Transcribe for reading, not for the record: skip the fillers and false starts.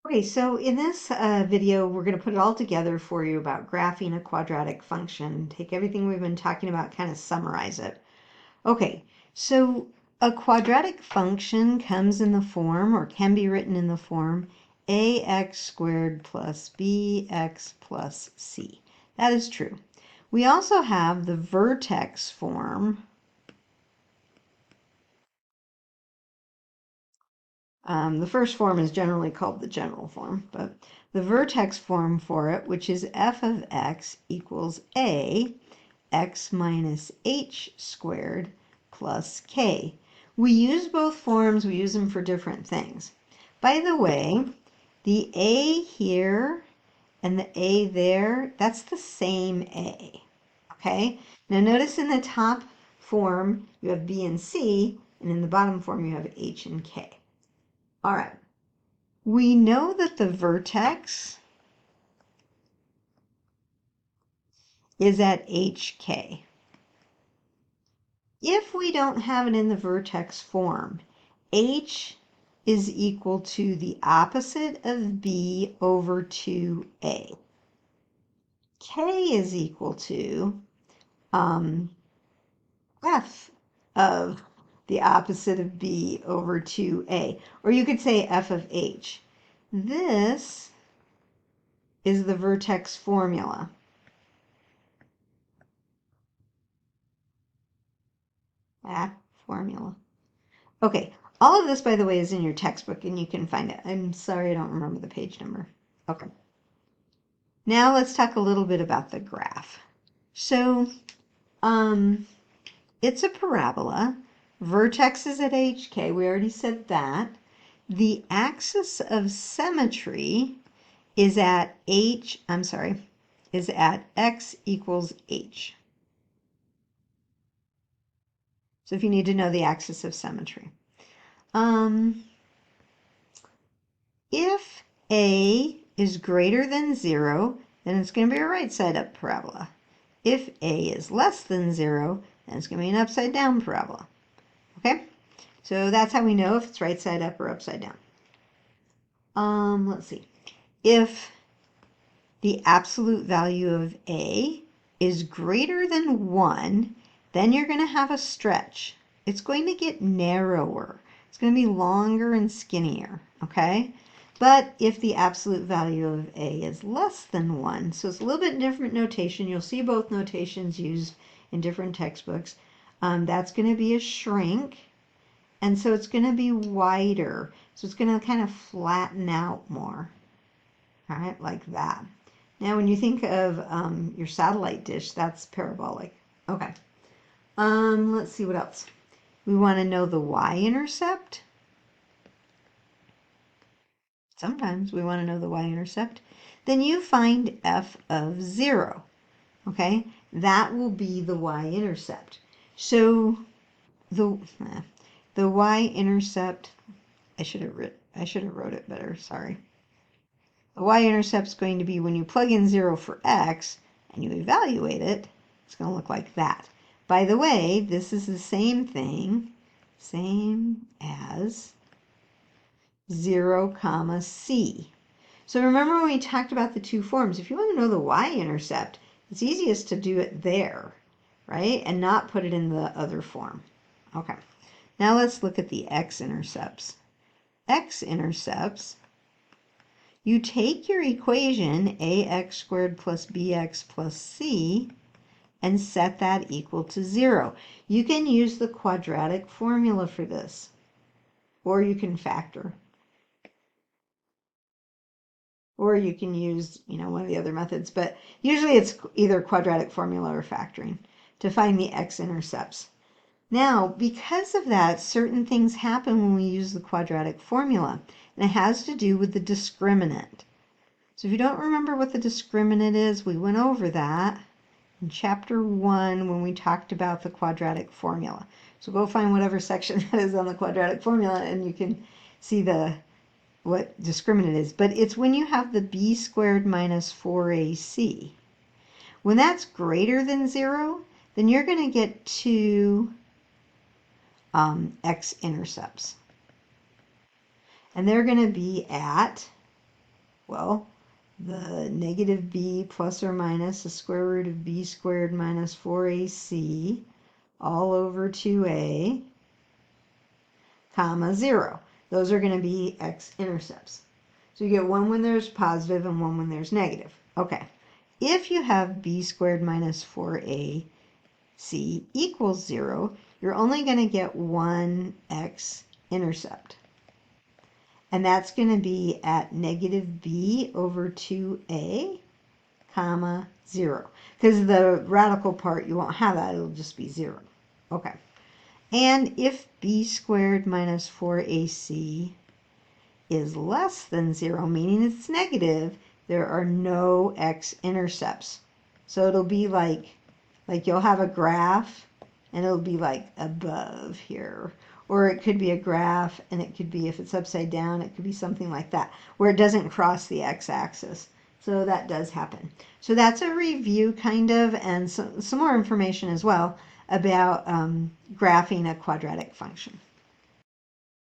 Okay, so in this video, we're going to put it all together for you about graphing a quadratic function. Take everything we've been talking about, kind of summarize it. Okay, so a quadratic function comes in the form, or can be written in the form, ax squared plus bx plus c. That is true. We also have the vertex form. The first form is generally called the general form, but the vertex form for it, which is f of x equals a x minus h squared plus k. We use both forms, we use them for different things. By the way, the a here and the a there, that's the same a, okay? Now notice in the top form you have b and c, and in the bottom form you have h and k. All right. We know that the vertex is at HK. If we don't have it in the vertex form, H is equal to the opposite of B over 2A. K is equal to F of the opposite of B over 2A. Or you could say F of H. This is the vertex formula. Formula. Okay, all of this, by the way, is in your textbook and you can find it. I'm sorry I don't remember the page number. Okay. Now let's talk a little bit about the graph. So, it's a parabola. Vertex is at HK. We already said that. The axis of symmetry is at is at x equals h. So if you need to know the axis of symmetry. If A is greater than 0, then it's going to be a right side up parabola. If A is less than 0, then it's going to be an upside down parabola. Okay? So that's how we know if it's right side up or upside down. Let's see. If the absolute value of A is greater than 1, then you're going to have a stretch. It's going to get narrower. It's going to be longer and skinnier, okay? But if the absolute value of A is less than 1, so it's a little bit different notation. You'll see both notations used in different textbooks. That's going to be a shrink, and so it's going to be wider. So it's going to kind of flatten out more, all right, like that. Now, when you think of your satellite dish, that's parabolic. Okay. Let's see what else. We want to know the y-intercept. Sometimes we want to know the y-intercept. Then you find f of 0. Okay, that will be the y-intercept. So the y-intercept, I should have wrote it better. Sorry. The y-intercept is going to be when you plug in 0 for x and you evaluate it, it's going to look like that. By the way, this is the same thing, same as 0 comma c. So remember when we talked about the two forms, if you want to know the y-intercept, it's easiest to do it there, right? And not put it in the other form. Okay, now let's look at the x-intercepts. X-intercepts, you take your equation ax squared plus bx plus c and set that equal to 0. You can use the quadratic formula for this, or you can factor. Or you can use, one of the other methods, but usually it's either quadratic formula or factoring to find the x-intercepts. Now, because of that, certain things happen when we use the quadratic formula, and it has to do with the discriminant. So if you don't remember what the discriminant is, we went over that in chapter 1 when we talked about the quadratic formula. So go find whatever section that is on the quadratic formula and you can see what discriminant is. But it's when you have the b squared minus 4ac. When that's greater than 0, then you're going to get two x-intercepts. And they're going to be at Well, the negative b plus or minus the square root of b squared minus 4ac all over 2a, comma 0. Those are going to be x-intercepts. So you get one when there's positive and one when there's negative. Okay. If you have b squared minus 4ac equals 0, you're only going to get one x-intercept. And that's going to be at negative b over 2a, comma 0. Because the radical part, you won't have that. It'll just be 0. Okay. And if b squared minus 4ac is less than 0, meaning it's negative, there are no x-intercepts. So it'll be like you'll have a graph, and it'll be like above here. Or it could be a graph, and it could be, if it's upside down, it could be something like that, where it doesn't cross the x-axis. So that does happen. So that's a review, kind of, and some more information as well about graphing a quadratic function.